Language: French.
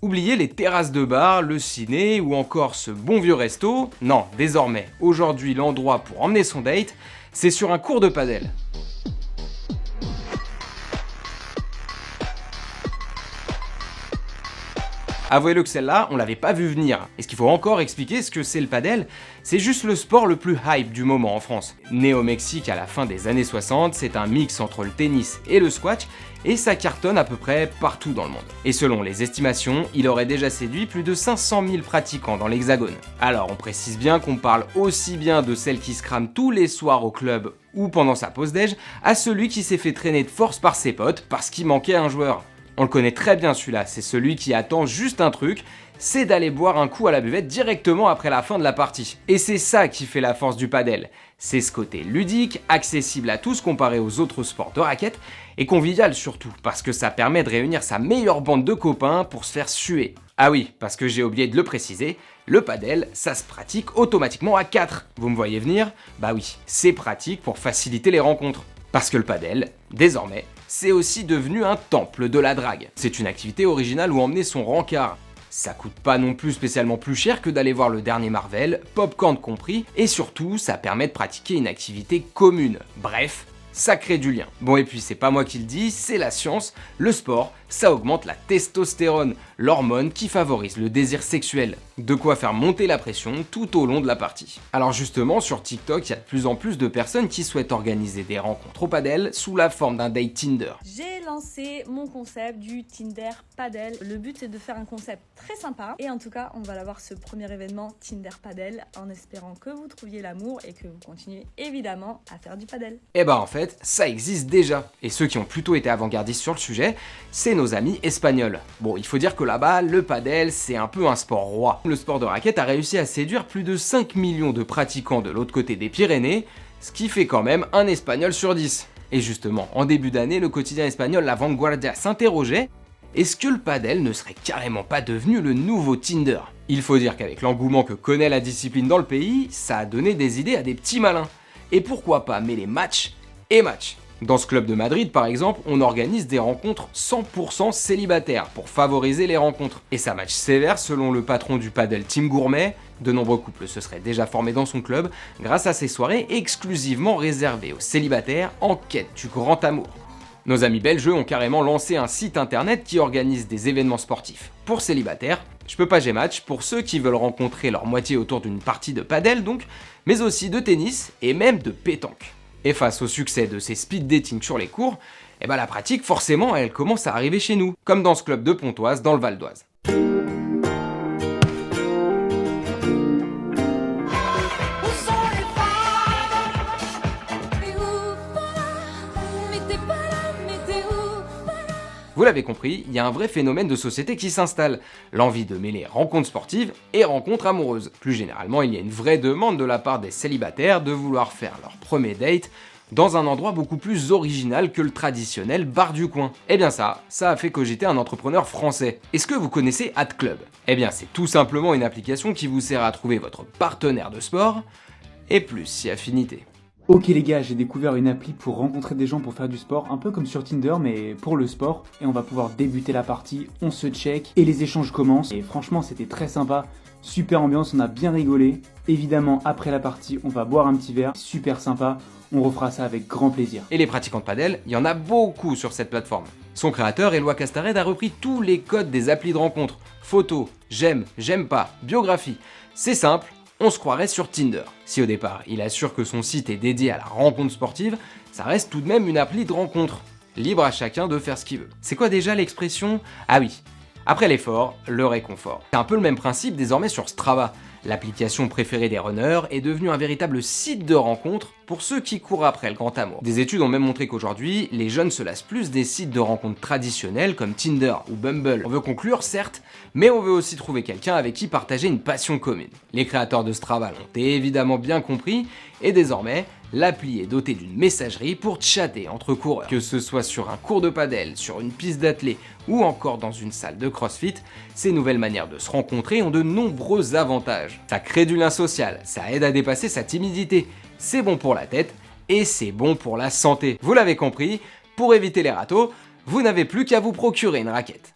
Oubliez les terrasses de bar, le ciné ou encore ce bon vieux resto. Non, désormais, aujourd'hui l'endroit pour emmener son date, c'est sur un court de padel. Avouez-le que celle-là, on l'avait pas vu venir. Est-ce qu'il faut encore expliquer ce que c'est le padel? C'est juste le sport le plus hype du moment en France. Né au Mexique à la fin des années 60, c'est un mix entre le tennis et le squash, et ça cartonne à peu près partout dans le monde. Et selon les estimations, il aurait déjà séduit plus de 500 000 pratiquants dans l'Hexagone. Alors on précise bien qu'on parle aussi bien de celle qui se crame tous les soirs au club ou pendant sa pause déj, à celui qui s'est fait traîner de force par ses potes parce qu'il manquait un joueur. On le connaît très bien celui-là, c'est celui qui attend juste un truc, c'est d'aller boire un coup à la buvette directement après la fin de la partie. Et c'est ça qui fait la force du padel. C'est ce côté ludique, accessible à tous comparé aux autres sports de raquettes, et convivial surtout, parce que ça permet de réunir sa meilleure bande de copains pour se faire suer. Ah oui, parce que j'ai oublié de le préciser, le padel, ça se pratique automatiquement à 4. Vous me voyez venir? Bah oui, c'est pratique pour faciliter les rencontres. Parce que le padel, désormais, c'est aussi devenu un temple de la drague. C'est une activité originale où emmener son rencard. Ça coûte pas non plus spécialement plus cher que d'aller voir le dernier Marvel, popcorn compris, et surtout, ça permet de pratiquer une activité commune. Bref, ça crée du lien. Bon, et puis c'est pas moi qui le dis, c'est la science, le sport, ça augmente la testostérone, l'hormone qui favorise le désir sexuel. De quoi faire monter la pression tout au long de la partie. Alors justement, sur TikTok, il y a de plus en plus de personnes qui souhaitent organiser des rencontres au padel sous la forme d'un date Tinder. J'ai lancé mon concept du Tinder Padel. Le but c'est de faire un concept très sympa et en tout cas on va avoir ce premier événement Tinder Padel en espérant que vous trouviez l'amour et que vous continuez évidemment à faire du padel. Et bah en fait, ça existe déjà. Et ceux qui ont plutôt été avant-gardistes sur le sujet, c'est nos amis espagnols. Bon, il faut dire que là-bas, le padel, c'est un peu un sport roi. Le sport de raquette a réussi à séduire plus de 5 millions de pratiquants de l'autre côté des Pyrénées, ce qui fait quand même un espagnol sur 10. Et justement, en début d'année, le quotidien espagnol La Vanguardia s'interrogeait, est-ce que le padel ne serait carrément pas devenu le nouveau Tinder? Il faut dire qu'avec l'engouement que connaît la discipline dans le pays, ça a donné des idées à des petits malins. Et pourquoi pas mêler match et match? Dans ce club de Madrid, par exemple, on organise des rencontres 100% célibataires pour favoriser les rencontres. Et ça match sévère selon le patron du padel Tim Gourmet. De nombreux couples se seraient déjà formés dans son club grâce à ces soirées exclusivement réservées aux célibataires en quête du grand amour. Nos amis belges ont carrément lancé un site internet qui organise des événements sportifs pour célibataires. Je peux pas j'ai match pour ceux qui veulent rencontrer leur moitié autour d'une partie de padel donc, mais aussi de tennis et même de pétanque. Et face au succès de ces speed dating sur les cours, eh ben la pratique forcément elle commence à arriver chez nous, comme dans ce club de Pontoise dans le Val d'Oise. Vous l'avez compris, il y a un vrai phénomène de société qui s'installe, l'envie de mêler rencontres sportives et rencontres amoureuses. Plus généralement, il y a une vraie demande de la part des célibataires de vouloir faire leur premier date dans un endroit beaucoup plus original que le traditionnel bar du coin. Et bien ça a fait cogiter un entrepreneur français. Est-ce que vous connaissez AdClub? Eh bien c'est tout simplement une application qui vous sert à trouver votre partenaire de sport et plus si affinité. Ok les gars, j'ai découvert une appli pour rencontrer des gens pour faire du sport, un peu comme sur Tinder mais pour le sport. Et on va pouvoir débuter la partie, on se check et les échanges commencent. Et franchement c'était très sympa, super ambiance, on a bien rigolé. Évidemment après la partie on va boire un petit verre, super sympa, on refera ça avec grand plaisir. Et les pratiquants de padel, il y en a beaucoup sur cette plateforme. Son créateur, Eloi Castared, a repris tous les codes des applis de rencontre. Photos, j'aime, j'aime pas, biographie. C'est simple. On se croirait sur Tinder. Si au départ, il assure que son site est dédié à la rencontre sportive, ça reste tout de même une appli de rencontre. Libre à chacun de faire ce qu'il veut. C'est quoi déjà l'expression? Ah oui, après l'effort, le réconfort. C'est un peu le même principe désormais sur Strava. L'application préférée des runners est devenue un véritable site de rencontre pour ceux qui courent après le grand amour. Des études ont même montré qu'aujourd'hui, les jeunes se lassent plus des sites de rencontres traditionnels comme Tinder ou Bumble. On veut conclure, certes, mais on veut aussi trouver quelqu'un avec qui partager une passion commune. Les créateurs de Strava l'ont évidemment bien compris, et désormais, l'appli est dotée d'une messagerie pour chatter entre coureurs. Que ce soit sur un cours de padel, sur une piste d'athlé ou encore dans une salle de crossfit, ces nouvelles manières de se rencontrer ont de nombreux avantages. Ça crée du lien social, ça aide à dépasser sa timidité, c'est bon pour la tête et c'est bon pour la santé. Vous l'avez compris, pour éviter les râteaux, vous n'avez plus qu'à vous procurer une raquette.